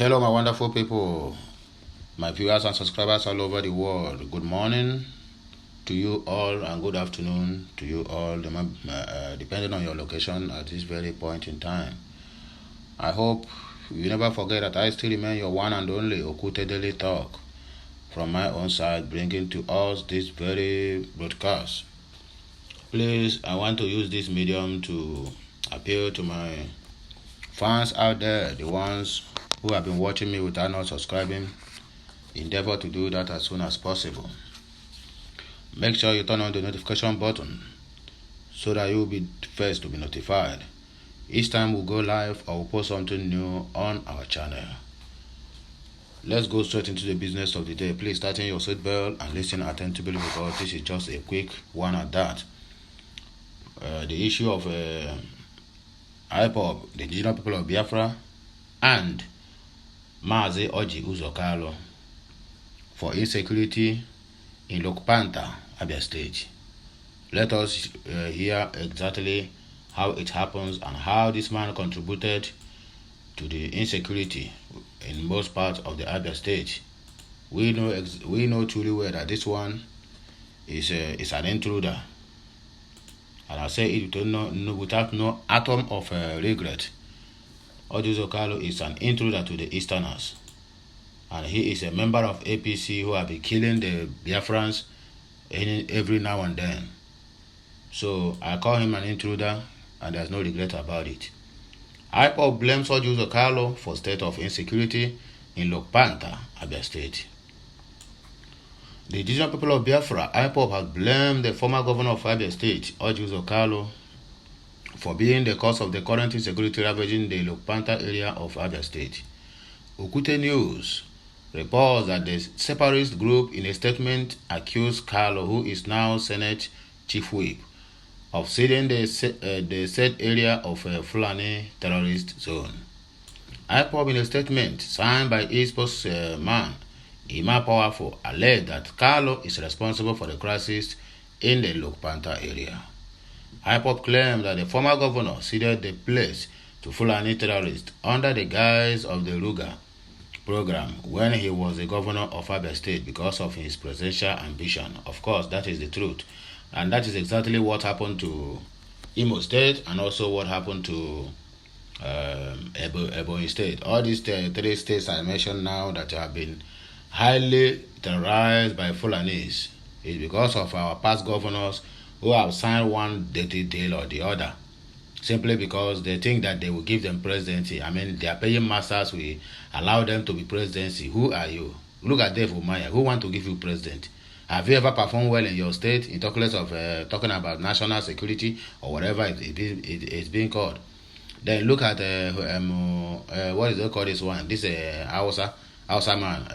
Hello, my wonderful people, my viewers and subscribers all over the world. Good morning to you all and good afternoon to you all, depending on your location at this very point in time. I hope you never forget that I still remain your one and only Okute Daily Talk from my own side, bringing to us this very broadcast. Please, I want to use this medium to appeal to my fans out there, the ones who have been watching me without not subscribing. Endeavor to do that as soon as possible. Make sure you turn on the notification button so that you will be first to be notified each time we go live or we post something new on our channel. Let's go straight into the business of the day. Please tighten your seatbelt and listen attentively because this is just a quick one at that. The issue of IPOB, the indigenous people of Biafra, and Mazi Orji Uzor for insecurity in Lokpanta, Abia State. Let us hear exactly how it happens and how this man contributed to the insecurity in most parts of the Abia State. We know truly well that this one is an intruder, and I say it without no atom of regret. Orji Uzor is an intruder to the Easterners, and he is a member of APC who have been killing the Biafrans every now and then. So I call him an intruder, and there's no regret about it. IPOB blames Orji Uzor for state of insecurity in Lokpanta, Abia State. The indigenous people of Biafra, IPOB, has blamed the former governor of Abia State, Orji Uzor, for being the cause of the current insecurity ravaging the Lokpanta area of Abia State. Okute News reports that the separatist group in a statement accused Carlo, who is now Senate Chief Whip, of ceding the said area of a Fulani terrorist zone. IPOB, in a statement signed by its spokesman, Ima Powerful, alleged that Carlo is responsible for the crisis in the Lokpanta area. IPOB claimed that the former governor ceded the place to Fulani terrorists under the guise of the Ruga program when he was the governor of Abia State because of his presidential ambition. Of course, that is the truth. And that is exactly what happened to Imo State and also what happened to Ebonyi State. All these three states I mentioned now that have been highly terrorized by Fulanis is because of our past governors who have signed one dirty deal or the other, simply because they think that they will give them presidency. I mean, their paying masters will allow them to be presidency. Who are you? Look at Dave Umaya. Who want to give you president? Have you ever performed well in your state, in talking of talking about national security or whatever it's being called? Then look at what is it called, this one? This Hausa man,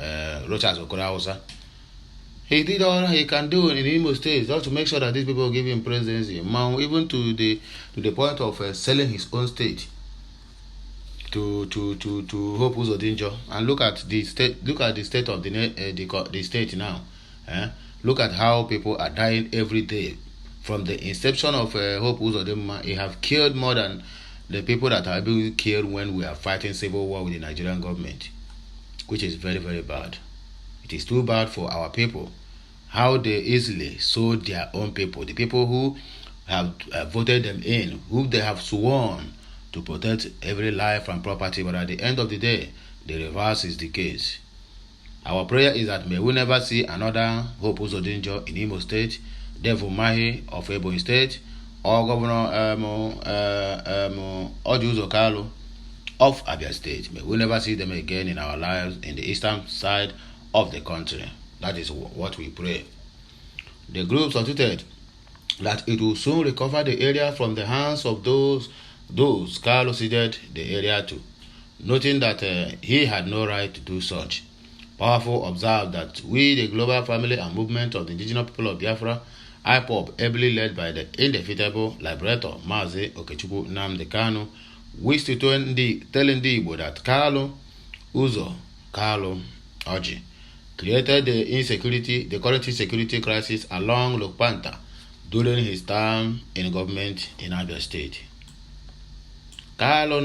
Rochas Okura Hausa. He did all he can do in Imo State just to make sure that these people give him presidency, even to the point of selling his own state to Hope Uzodinjo. And look at the state. Look at the state of the state now. Look at how people are dying every day. From the inception of Hope Uzodinjo, he have killed more than the people that are being killed when we are fighting civil war with the Nigerian government, which is very, very bad. It is too bad for our people, how they easily sold their own people, the people who have voted them in, who they have sworn to protect every life and property, but at the end of the day, the reverse is the case. Our prayer is that may we never see another Hope Uzodinjo in Imo State, Devu Mahi of Ebonyi State, or Governor Orji Uzor of Abia State. May we never see them again in our lives in the eastern side of the country. That is what we pray. The group stated that it will soon recover the area from the hands of those Carlo ceded the area to, noting that he had no right to do such. Powerful observed that we, the global family and movement of the indigenous people of Biafra, IPOB, ably led by the indefeatable liberator Mazi Okechukwu Nnamdi Kanu, wish to tell the Igbo that Carlo Uzor Orji created the current insecurity crisis along Lokpanta during his time in government in Abia State. Carlo,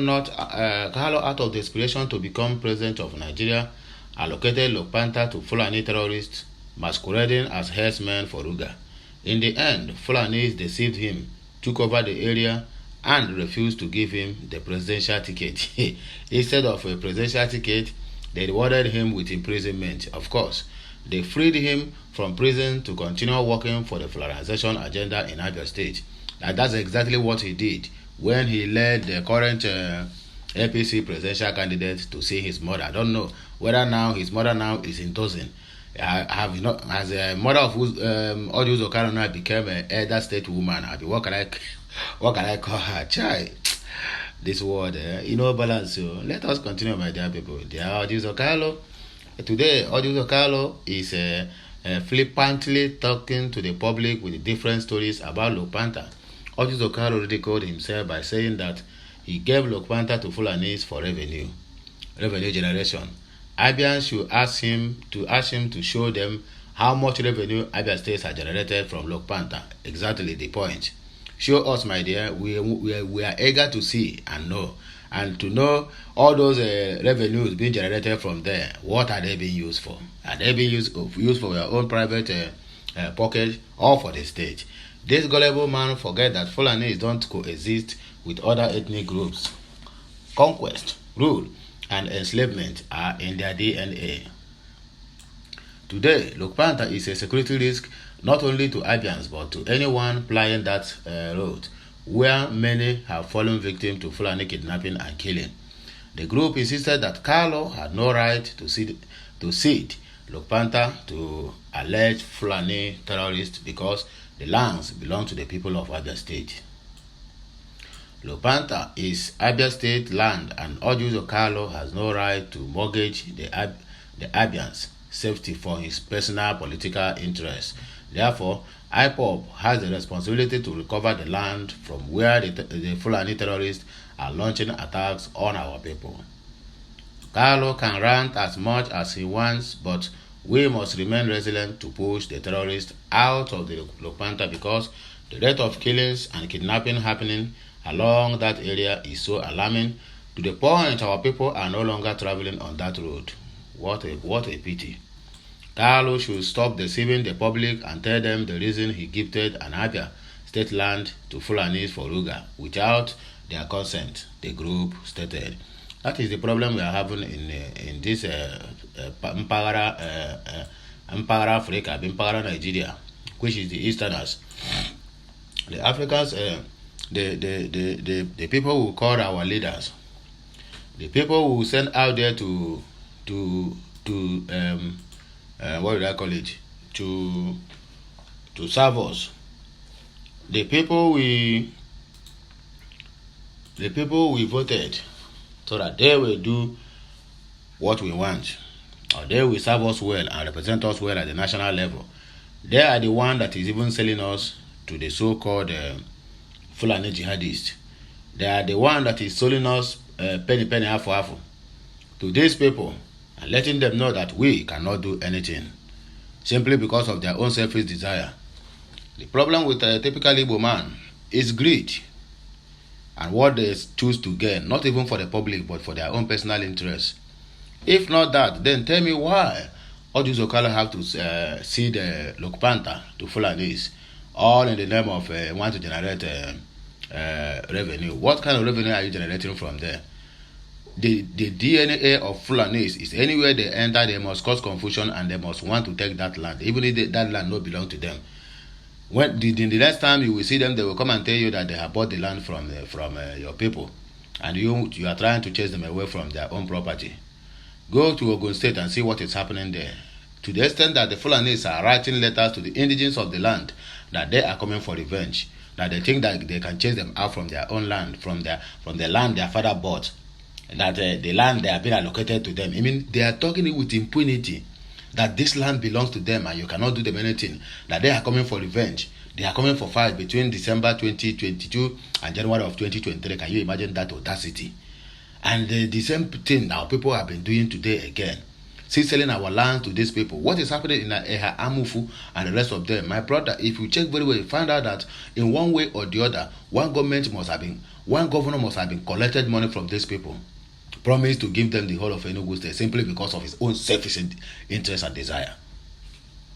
out of desperation to become president of Nigeria, allocated Lokpanta to Fulani terrorists masquerading as herdsmen for Ruga. In the end, Fulanis deceived him, took over the area, and refused to give him the presidential ticket. Instead of a presidential ticket, they rewarded him with imprisonment. Of course, they freed him from prison to continue working for the Fulanization agenda in Abia State. And that's exactly what he did when he led the current APC presidential candidate to see his mother. I don't know whether now his mother now is in Dozin. Have not, as a mother of Orji Uzor now became an elder state woman. What can I call her? Child, this word, balance. So let us continue, my dear people. Dear Orji Uzor. Today, Orji Uzor is flippantly talking to the public with different stories about Lokpanta. Orji Uzor ridiculed himself by saying that he gave Lokpanta to Fulanis for revenue generation. Abians should ask him to show them how much revenue Abia State has generated from Lokpanta. Exactly the point. Show us, my dear. We are eager to see and know. And to know all those revenues being generated from there, what are they being used for? Are they being used for your own private pocket or for the state? This gullible man forget that Fulanis don't coexist with other ethnic groups. Conquest, rule, and enslavement are in their DNA. Today, Lokpanta is a security risk not only to Abians but to anyone plying that road, where many have fallen victim to Fulani kidnapping and killing. The group insisted that Carlo had no right to cede Lokpanta to alleged Fulani terrorists because the lands belong to the people of Abia State. Lokpanta is Abia State land, and Orji Uzor has no right to mortgage the Abians' safety for his personal political interests. Therefore, IPOB has the responsibility to recover the land from where the Fulani terrorists are launching attacks on our people. Carlo can rant as much as he wants, but we must remain resilient to push the terrorists out of the Lokpanta because the rate of killings and kidnapping happening along that area is so alarming to the point our people are no longer traveling on that road. What a pity. Carlo should stop deceiving the public and tell them the reason he gifted an Abia State land to Fulanis for Ruga without their consent, the group stated. That is the problem we are having in this Mpagara Africa, Mpagara Nigeria, which is the Easterners. The Africans, the people who call our leaders, the people who send out there to what do I call it? To serve us. The people we voted so that they will do what we want, or they will serve us well and represent us well at the national level. They are the one that is even selling us to the so-called Fulani jihadists. They are the one that is selling us penny, half, to these people and letting them know that we cannot do anything simply because of their own selfish desire. The problem with a typical Igbo man is greed and what they choose to gain, not even for the public but for their own personal interests. If not that, then tell me why Orji Uzor have to cede Lokpanta to Fulanis, all in the name of want to generate revenue. What kind of revenue are you generating from there? The DNA of Fulanis is anywhere they enter, they must cause confusion and they must want to take that land, even if that land not belong to them. When the next time you will see them, they will come and tell you that they have bought the land from your people, and you are trying to chase them away from their own property. Go to Ogun State and see what is happening there. To the extent that the Fulanis are writing letters to the indigents of the land that they are coming for revenge, that they think that they can chase them out from their own land, from the land their father bought, that the land they have been allocated to them. I mean, they are talking it with impunity, that this land belongs to them and you cannot do them anything, that they are coming for revenge. They are coming for fight between December 2022 and January of 2023. Can you imagine that audacity? And the same thing our people have been doing today again. still selling our land to these people. What is happening in Eha Amufu and the rest of them? My brother, if you check very well, you find out that in one way or the other, one governor must have been collected money from these people, promised to give them the whole of Enugu State simply because of his own selfish interest and desire.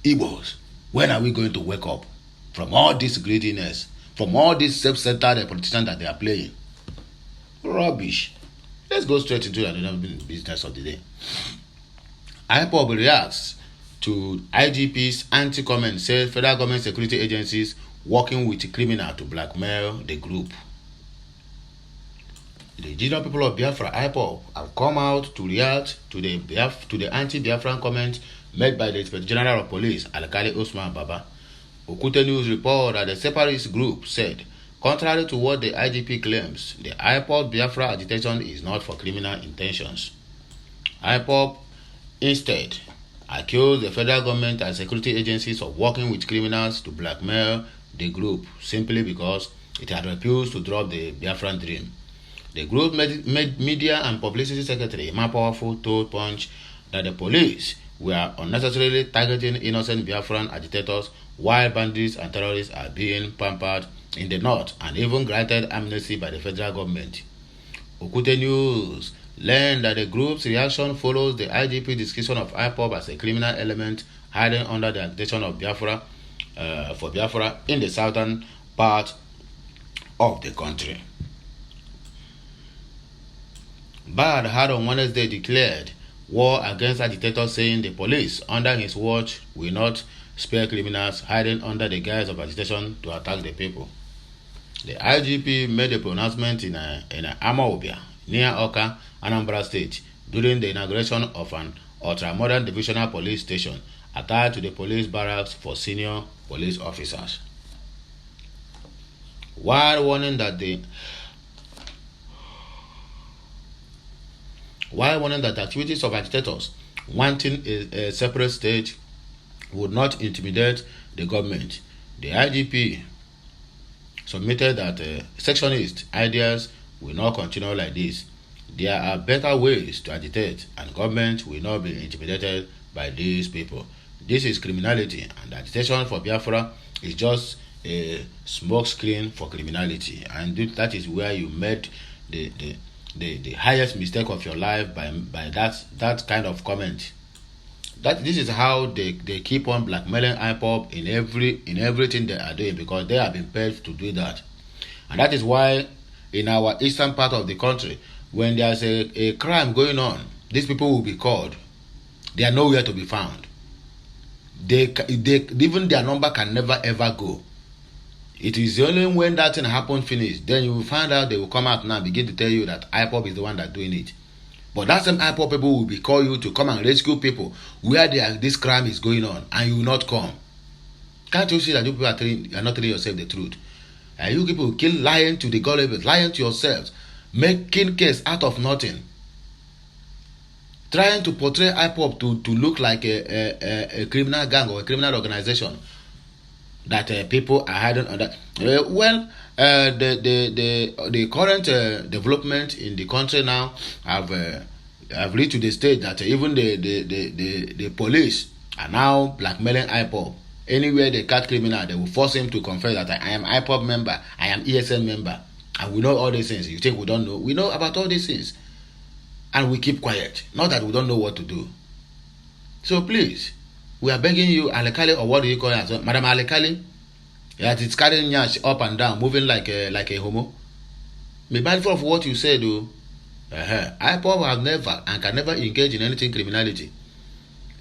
Igbos, when are we going to wake up from all this greediness, from all this self-centered politicians that they are playing? Rubbish. Let's go straight into the business of the day. IPOB reacts to IGP's anti-comment, says federal government security agencies working with criminal to blackmail the group. The indigenous people of Biafra, IPOB, have come out to react to the anti-Biafran comment made by the Inspector General of Police, Alkali Osman Baba. Okute News report that the separatist group said, contrary to what the IGP claims, the IPOB Biafra agitation is not for criminal intentions. IPOB instead accused the federal government and security agencies of working with criminals to blackmail the group simply because it had refused to drop the Biafran dream. The group media and publicity secretary, Emma Powerful, told Punch that the police were unnecessarily targeting innocent Biafran agitators while bandits and terrorists are being pampered in the north and even granted amnesty by the federal government. Okute News learned that the group's reaction follows the IGP description of IPOB as a criminal element hiding under the agitation of Biafra for Biafra in the southern part of the country. Bad had on Wednesday declared war against agitators, saying the police under his watch will not spare criminals hiding under the guise of agitation to attack the people. The IGP made a pronouncement in Amaobia, near Oka, Anambra State, during the inauguration of an ultra-modern divisional police station attached to the police barracks for senior police officers. While warning that the activities of agitators wanting a separate state would not intimidate the government, the IGP submitted that sectionist ideas will not continue like this. There are better ways to agitate, and government will not be intimidated by these people. This is criminality, and agitation for Biafra is just a smoke screen for criminality, and that is where you made the highest mistake of your life by that kind of comment. This is how they keep on blackmailing IPOB in everything they are doing, because they have been paid to do that. And that is why in our eastern part of the country, when there's a crime going on, these people will be called. They are nowhere to be found. They even their number can never ever go. It is only when that thing happens finish, then you will find out. They will come out now and begin to tell you that IPOB is the one that's doing it. But that same IPOB people will be call you to come and rescue people where this crime is going on, and you will not come. Can't you see that you people are not telling yourself the truth? And you people kill, lying to the gullible, lying to yourselves, making case out of nothing, trying to portray IPOB to look like a criminal gang or a criminal organization that people are hiding under. The current development in the country now have reached to the stage that even the police are now blackmailing IPOB. Anywhere they catch criminal, they will force him to confess that I am IPOB member, I am ESN member, and we know all these things. You think we don't know? We know about all these things, and we keep quiet. Not that we don't know what to do. So please, we are begging you, Alekali, or what do you call it, Madam Alekali, that it's carrying Nyash up and down, moving like a homo. Be mindful of what you say, though. IPOB have never and can never engage in anything criminality.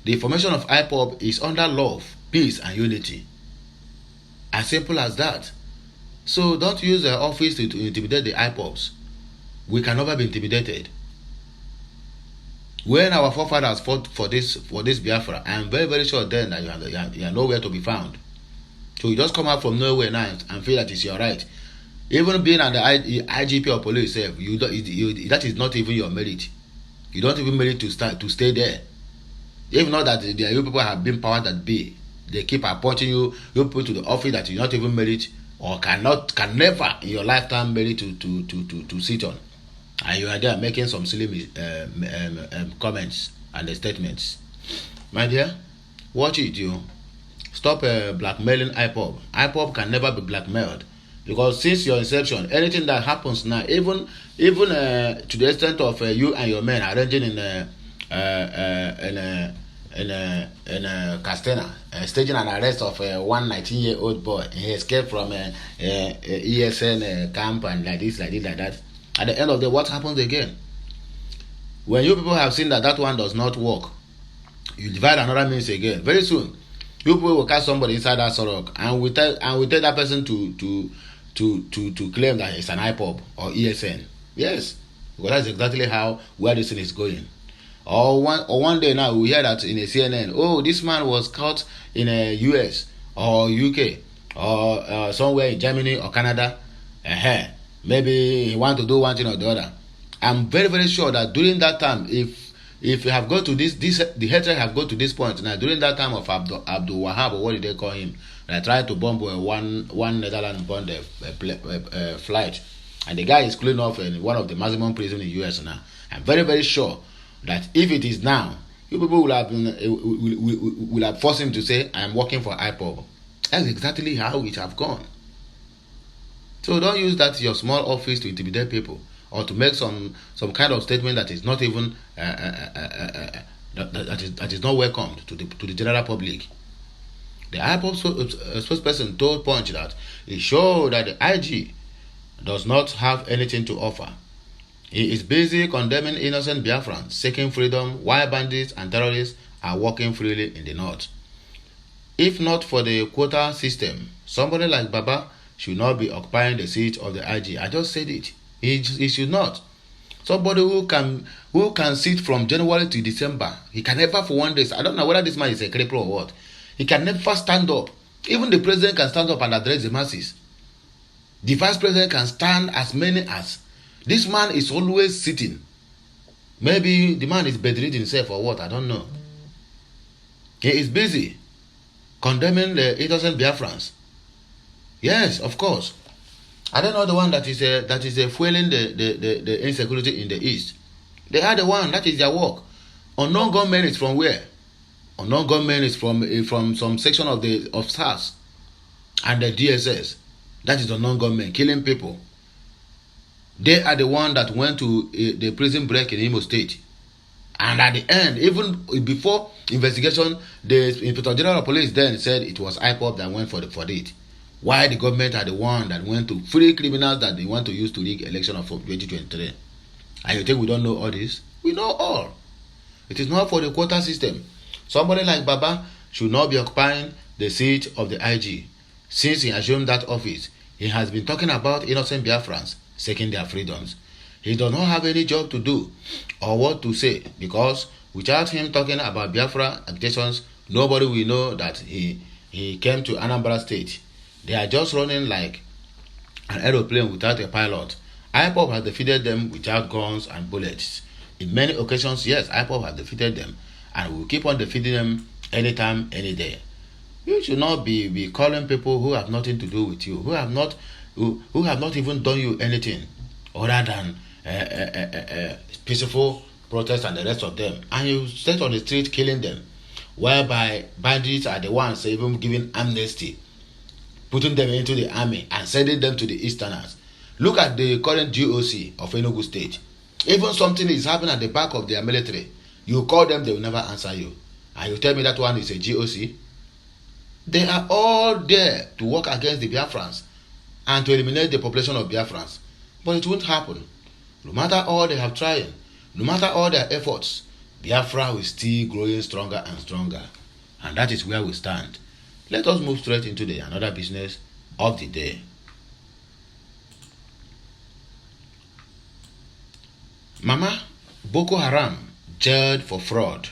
The formation of IPOB is under love, peace, and unity. As simple as that. So don't use the office to intimidate the IPOBs. We can never be intimidated. When our forefathers fought for this Biafra, I am very, very sure then that you are nowhere to be found. So you just come out from nowhere now and feel that it's your right. Even being at the IGP or police, that is not even your merit. You don't even merit to stay there. If not that you people have been power that be, they keep appointing you people to the office that you not even merit or can never in your lifetime merit to sit on, and you are there making some silly comments and statements. My dear, watch it, you. Stop blackmailing IPOB. IPOB can never be blackmailed. Because since your inception, anything that happens now, even to the extent of you and your men arranging in Castena, staging an arrest of one 19-year-old boy. He escaped from ESN camp and like this, like that. At the end of the day, what happens again? When you people have seen that that one does not work, you divide another means again. Very soon, you people will catch somebody inside that sorok and we tell that person to claim that it's an IPOB or ESN. Yes, because that's exactly where this thing is going. Or one day now we hear that in a CNN, oh, this man was caught in a US or UK or somewhere in Germany or Canada. Maybe he want to do one thing or the other. I'm very, very sure that during that time, if you have got to the hatred have got to this point now, during that time of Abdul Wahab, or what did they call him, they tried to bomb one Netherlands bound flight, and the guy is clean off in one of the maximum prison in US now. I'm very, very sure that if it is now, you people will have forced him to say, I am working for IPOB. That's exactly how it have gone. So don't use that your small office to intimidate people or to make some kind of statement that is not even that is not welcomed to the general public. The IPOB spokesperson told Punch that he showed that the IG does not have anything to offer. He is busy condemning innocent Biafrans seeking freedom while bandits and terrorists are walking freely in the north. If not for the quota system, somebody like Baba should not be occupying the seat of the IG. I just said it. He should not. Somebody who can sit from January to December, he can never for one day. I don't know whether this man is a cripple or what. He can never stand up. Even the president can stand up and address the masses. The vice president can stand as many as. This man is always sitting. Maybe the man is bedridden himself or what, I don't know. He is busy condemning the innocent Biafrans. Yes, of course. I don't know the one that is fueling the insecurity in the east. They are the one, that is their work. Unknown gunmen is from where? Unknown gunmen is from some section of SARS and the DSS. That is unknown gunmen killing people. They are the one that went to the prison break in Imo State. And at the end, even before investigation, the Inspector General of Police then said it was IPOB that went for it. Why the government are the one that went to free criminals that they want to use to rig election of 2023. And you think we don't know all this? We know all. It is not for the quota system. Somebody like Baba should not be occupying the seat of the IG. Since he assumed that office, he has been talking about innocent Biafrans seeking their freedoms. He does not have any job to do or what to say, because without him talking about Biafra agitations, nobody will know that he came to Anambra State. They are just running like an aeroplane without a pilot. IPOB has defeated them without guns and bullets. In many occasions, yes, IPOB has defeated them, and will keep on defeating them anytime, any day. You should not be calling people who have nothing to do with you, who have not even done you anything other than peaceful protest and the rest of them, and you set on the street killing them, whereby bandits are the ones even giving amnesty, putting them into the army and sending them to the Easterners. Look at the current GOC of Enugu State. Even something is happening at the back of their military, you call them, they will never answer you, and you tell me that one is a GOC. They are all there to work against the Biafrans and to eliminate the population of Biafrans, but it won't happen. No matter all they have tried, no matter all their efforts, Biafra will still growing stronger and stronger, and that is where we stand. Let us move straight into the another business of the day. Mama Boko Haram jailed for fraud.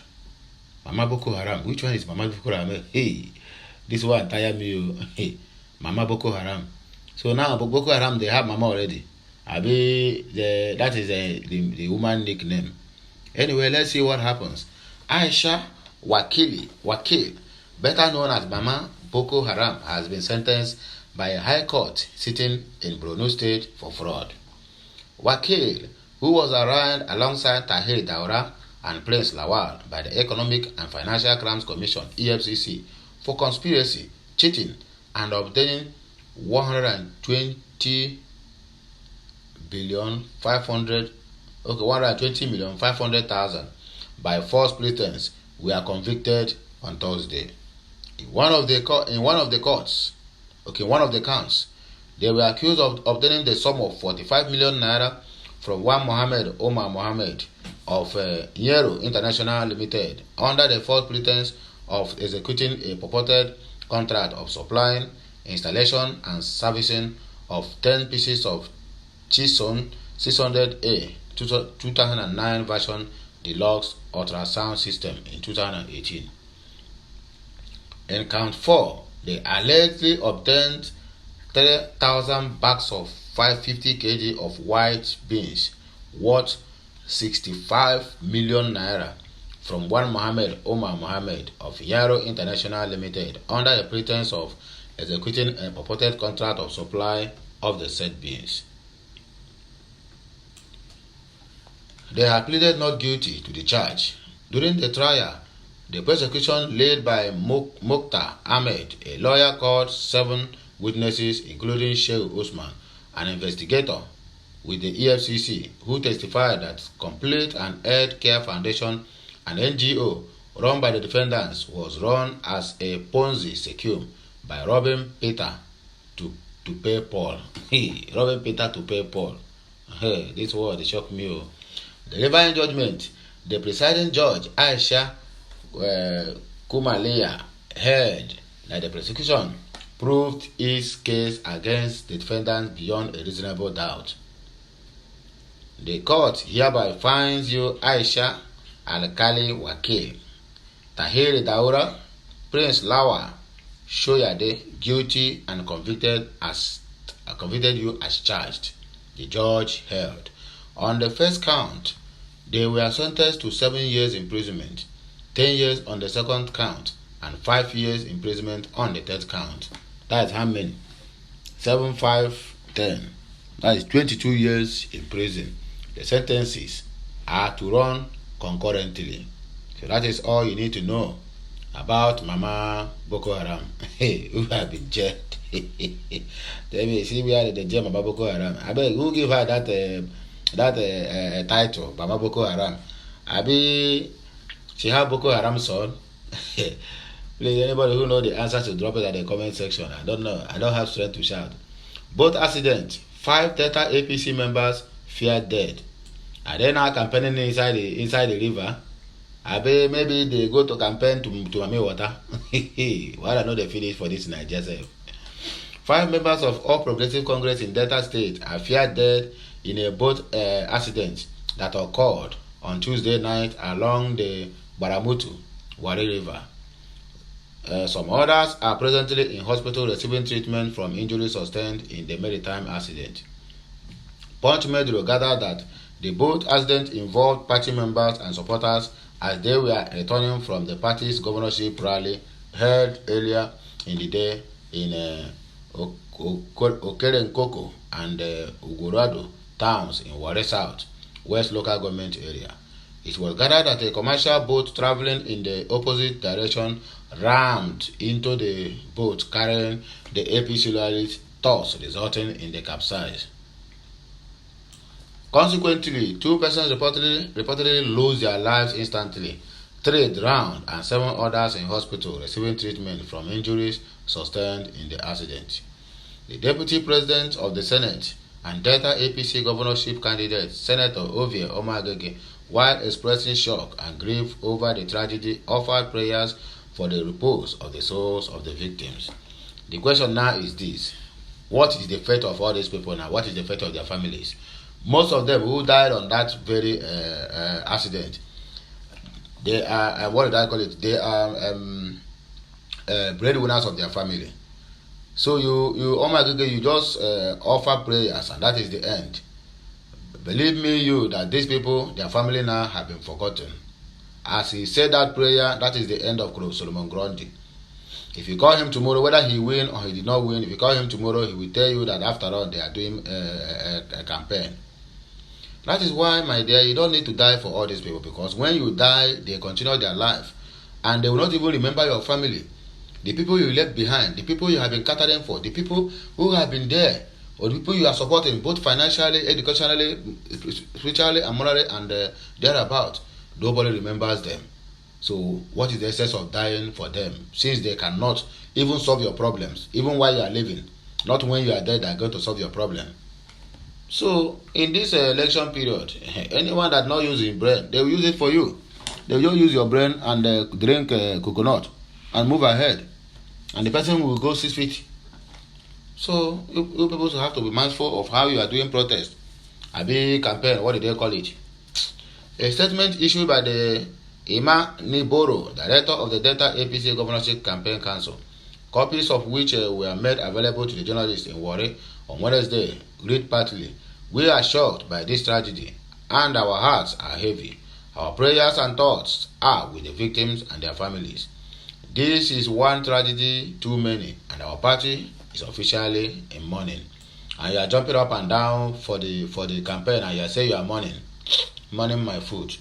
Mama Boko Haram. Which one is Mama Boko Haram? Hey, this one tire me. Hey, Mama Boko Haram. So now Boko Haram, they have Mama already. That is the woman nickname. Anyway, let's see what happens. Aisha Wakil, better known as Mama Boko Haram, has been sentenced by a high court sitting in Borno State for fraud. Wakil, who was arraigned alongside Tahir Daura and Prince Lawal by the Economic and Financial Crimes Commission (EFCC) for conspiracy, cheating, and obtaining 120,500,000 by false pretense were convicted on Thursday. In one of the counts, they were accused of obtaining the sum of 45 million naira from one Mohammed Omar Mohammed of Yero International Limited under the false pretense of executing a purported contract of supplying, installation, and servicing of 10 pieces of Chison 600A 2009 version deluxe ultrasound system in 2018. In count 4, they allegedly obtained 3,000 bags of 550 kg of white beans worth 65 million naira from one Mohammed Omar Mohammed of Yaro International Limited under the pretense of executing a purported contract of supply of the said beans. They had pleaded not guilty to the charge. During the trial, the prosecution led by Mukhtar Ahmed, a lawyer, called 7 witnesses including Sheikh Usman, an investigator with the EFCC, who testified that Complete and Health Care Foundation, an NGO run by the defendants, was run as a Ponzi scheme by robbing Peter to pay Paul. Robbing Peter to pay Paul. This word shocked me. Delivering judgment, the presiding judge, Aisha Kumalia, held that the prosecution proved its case against the defendants beyond a reasonable doubt. The court hereby finds you Aisha Al-Kali Wakil, Tahir Daura, Prince Lawa Shoyade guilty and convicted you as charged, the judge held. On the first count, they were sentenced to 7 years imprisonment, 10 years on the second count, and 5 years imprisonment on the third count. That is how many? 7, 5, 10. That is 22 years in prison. The sentences are to run concurrently. So that is all you need to know about Mama Boko Haram. Who have been jailed. Tell me, see where the jail Mama Boko Haram. I bet who give her that title, Mama Boko Haram. She have Boko Haram son. Please, anybody who know the answer to drop it at the comment section. I don't know. I don't have strength to shout. Both accidents, 5 Delta APC members feared dead. Are they now campaigning inside the river? Maybe they go to campaign to Mami Water. Why I know they finish for this Nigeria. 5 members of All Progressive Congress in Delta State are feared dead in a boat accident that occurred on Tuesday night along the Baramutu Wari River. Some others are presently in hospital receiving treatment from injuries sustained in the maritime accident. Punch Medro gathered that the boat accident involved party members and supporters as they were returning from the party's governorship rally held earlier in the day in Okerenkoko and Ugurado towns in Ware South, West Local Government area. It was gathered that a commercial boat traveling in the opposite direction rammed into the boat carrying the APC loyalists, thus resulting in the capsize. Consequently, 2 persons reportedly lost their lives instantly, 3 drowned, and 7 others in hospital receiving treatment from injuries sustained in the accident. The Deputy President of the Senate and Delta APC governorship candidate, Senator Ovie Omagege, while expressing shock and grief over the tragedy, offered prayers for the repose of the souls of the victims. The question now is this: what is the fate of all these people now? What is the fate of their families? Most of them who died on that very accident, they are, what did I call it? They are breadwinners of their family. So you just offer prayers, and that is the end. Believe me, that these people, their family now have been forgotten. As he said that prayer, that is the end of Solomon Grundy. If you call him tomorrow, whether he win or he did not win, if you call him tomorrow, he will tell you that after all they are doing a campaign. That is why, my dear, you don't need to die for all these people, because when you die, they continue their life and they will not even remember your family, the people you left behind, the people you have been catering for, the people who have been there, or the people you are supporting both financially, educationally, spiritually, and morally, and thereabout. Nobody remembers them. So what is the essence of dying for them, since they cannot even solve your problems, even while you are living? Not when you are dead they are going to solve your problem. So in this election period, anyone that not using brain, they will use it for you. They will just use your brain and drink coconut and move ahead, and the person will go 6 feet. So you people have to be mindful of how you are doing protest. Abi campaign, what do they call it? A statement issued by the Ima Niboro, director of the Delta APC Governorship Campaign Council, copies of which were made available to the journalists in Warri on Wednesday, read partly, "We are shocked by this tragedy and our hearts are heavy. Our prayers and thoughts are with the victims and their families. This is one tragedy too many, and our party is officially in mourning." And you are jumping up and down for the campaign, and you are saying you are mourning my food.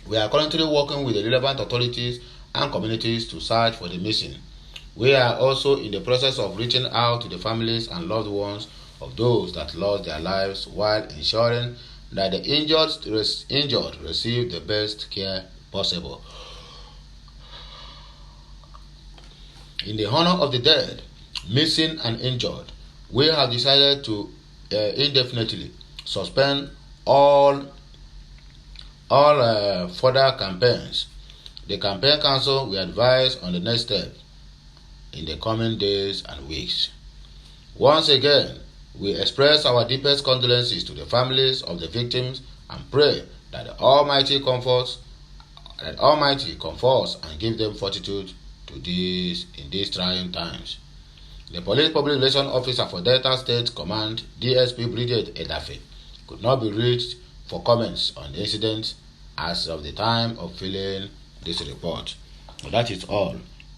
"We are currently working with the relevant authorities and communities to search for the missing. We are also in the process of reaching out to the families and loved ones of those that lost their lives, while ensuring that the injured receive the best care possible. In the honor of the dead, missing and injured, we have decided to indefinitely suspend all further campaigns. The campaign council will advise on the next step in the coming days and weeks. Once again, we express our deepest condolences to the families of the victims and pray that the Almighty comforts and give them fortitude in these trying times. The Police Public Relations Officer for Delta State Command, DSP Brigade Edafe, could not be reached for comments on the incident as of the time of filing this report. So that is all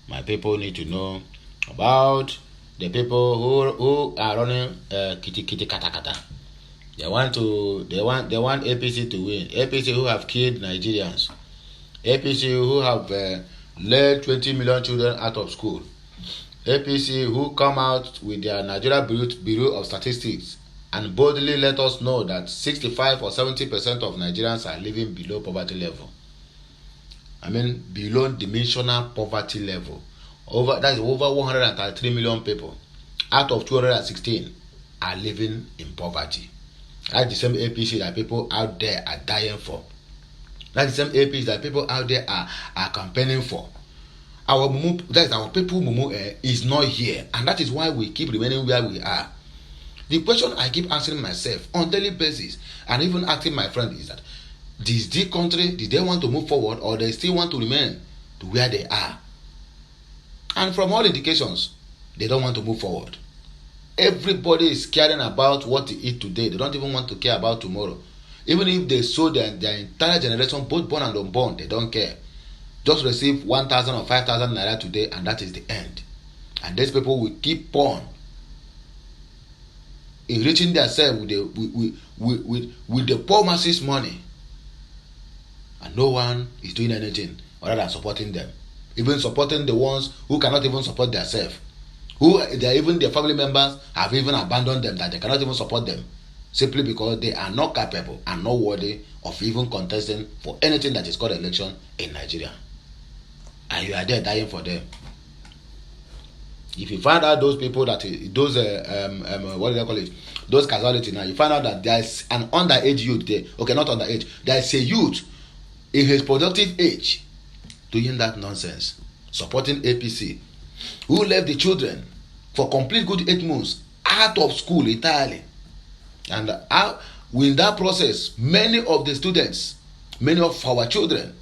my people need to know about the people who are running kitty kata kata. They want APC to win. APC who have killed Nigerians. APC who have led 20 million children out of school. APC who come out with their Nigeria Bureau of Statistics and boldly let us know that 65 or 70% of Nigerians are living below poverty level. I mean, below dimensional poverty level. That is over 133 million people out of 216 are living in poverty. That's the same APC that people out there are dying for. That's the same APC that people out there are campaigning for. Our mumu, that is our people mumu is not here, and that is why we keep remaining where we are. The question I keep answering myself on daily basis, and even asking my friend, is that this country, did they want to move forward, or they still want to remain to where they are? And from all indications, they don't want to move forward. Everybody is caring about what to eat today. They don't even want to care about tomorrow. Even if they sow their entire generation, both born and unborn, they don't care. Just receive 1,000 or 5,000 naira today, and that is the end. And these people will keep on enriching themselves with the poor masses' money, and no one is doing anything other than supporting them. Even supporting the ones who cannot even support themselves, even their family members have even abandoned them, that they cannot even support them, simply because they are not capable and not worthy of even contesting for anything that is called election in Nigeria. And you are there dying for them. If you find out those people what do they call it? Those casualties now, you find out that there is an underage youth there. Okay, not underage. There is a youth in his productive age doing that nonsense, supporting APC, who left the children for complete good 8 months out of school entirely. And in that process, many of the students, many of our children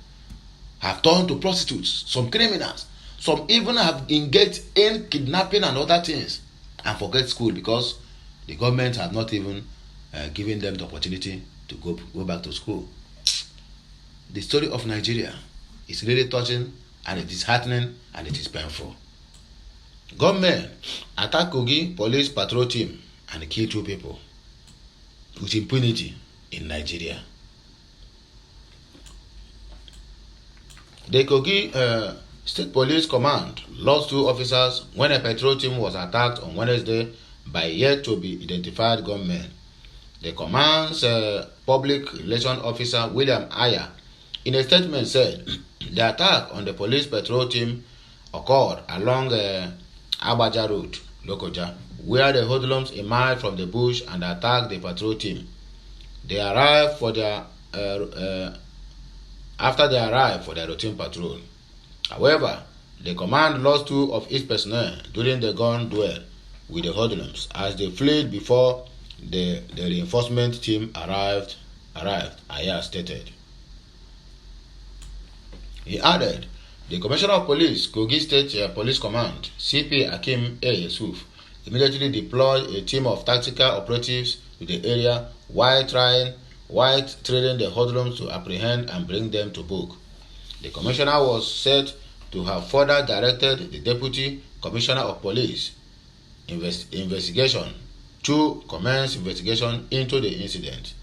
have turned to prostitutes, some criminals, some even have engaged in kidnapping and other things, and forget school because the government have not even given them the opportunity to go back to school. The story of Nigeria is really touching, and it is heartening, and it is painful. Government attack Kogi police patrol team and kill 2 people with impunity. in Nigeria. The Kogi State Police Command lost 2 officers when a patrol team was attacked on Wednesday by yet to be identified gunmen. The command's public relations officer William Aya in a statement said the attack on the police patrol team occurred along Abaja Road, Lokoja, where the hoodlums emerged from the bush and attacked the patrol team. They arrived for their after they arrived for their routine patrol. However, the command lost 2 of its personnel during the gun duel with the hoodlums as they fled before the reinforcement team arrived, Aya stated. He added, the Commissioner of Police, Kogi State Police Command, CP Akim A. Yusuf, immediately deployed a team of tactical operatives to the area while trailing the hoodlums to apprehend and bring them to book. The Commissioner was said to have further directed the Deputy Commissioner of Police investigation to commence investigation into the incident.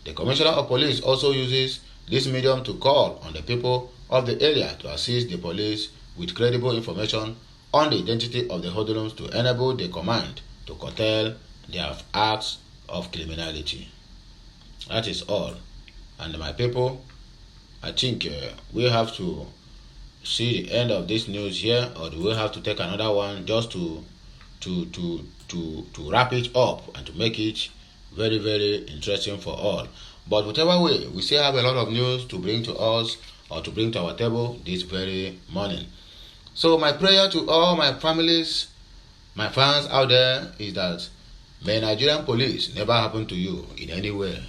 The Commissioner of Police also uses this medium to call on the people of the area to assist the police with credible information on the identity of the hoodlums to enable the command to curtail their acts of criminality. That is all. And my people, I think we have to see the end of this news here, or do we have to take another one just to wrap it up and to make it very, very interesting for all. But whatever way, we still have a lot of news to bring to us or to bring to our table this very morning. So my prayer to all my families, my fans out there, is that may Nigerian police never happen to you in any way.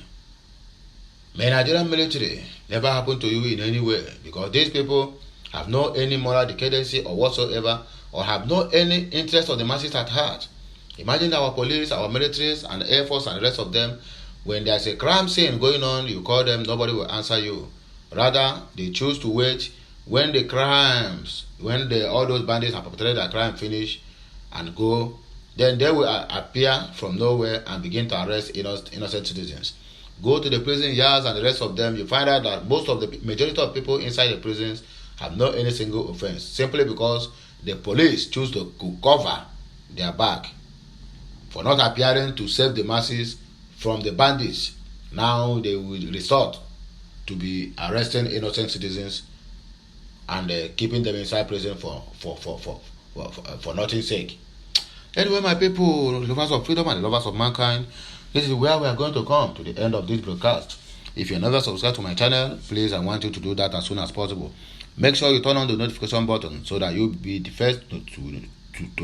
May Nigerian military never happen to you in any way, because these people have no any moral decadency or whatsoever, or have no any interest of the masses at heart. Imagine our police, our militaries, and Air Force and the rest of them, when there's a crime scene going on, you call them, nobody will answer you. Rather, they choose to wait when all those bandits have perpetrated their crime finish and go, then they will appear from nowhere and begin to arrest innocent citizens. Go to the prison yards and the rest of them, you find out that majority of people inside the prisons have no any single offense, simply because the police choose to cover their back for not appearing to save the masses from the bandits. Now they will resort to be arresting innocent citizens and keeping them inside prison for nothing's sake. Anyway, my people, lovers of freedom and lovers of mankind, this is where we are going to come to the end of this broadcast. If you're never subscribed to my channel, please, I want you to do that as soon as possible. Make sure you turn on the notification button so that you'll be the first to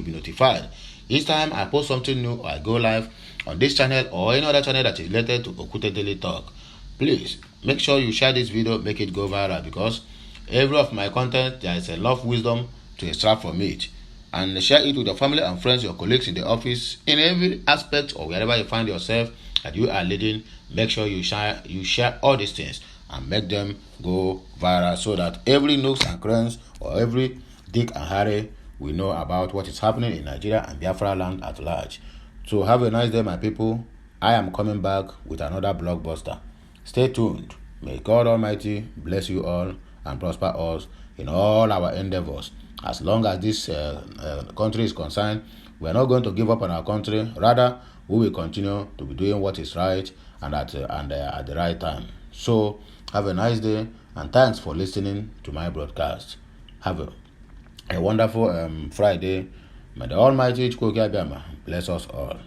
be notified each time I post something new or I go live on this channel or any other channel that is related to Okute Daily Talk. Please make sure you share this video, make it go viral, because every of my content, there is a lot of wisdom to extract from it. And share it with your family and friends, your colleagues in the office, in every aspect or wherever you find yourself that you are leading. Make sure you share all these things and make them go viral, so that every nooks and crannies or every Dick and Harry will know about what is happening in Nigeria and Biafra land at large. So have a nice day, my people. I am coming back with another blockbuster. Stay tuned. May God Almighty bless you all and prosper us in all our endeavors. As long as this country is concerned, we are not going to give up on our country. Rather, we will continue to be doing what is right and at the right time. So have a nice day, and thanks for listening to my broadcast. Have a wonderful Friday. May the Almighty bless us all,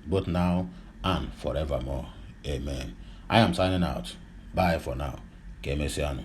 both now and forevermore. Amen. I am signing out. Bye for now. Kemesiano.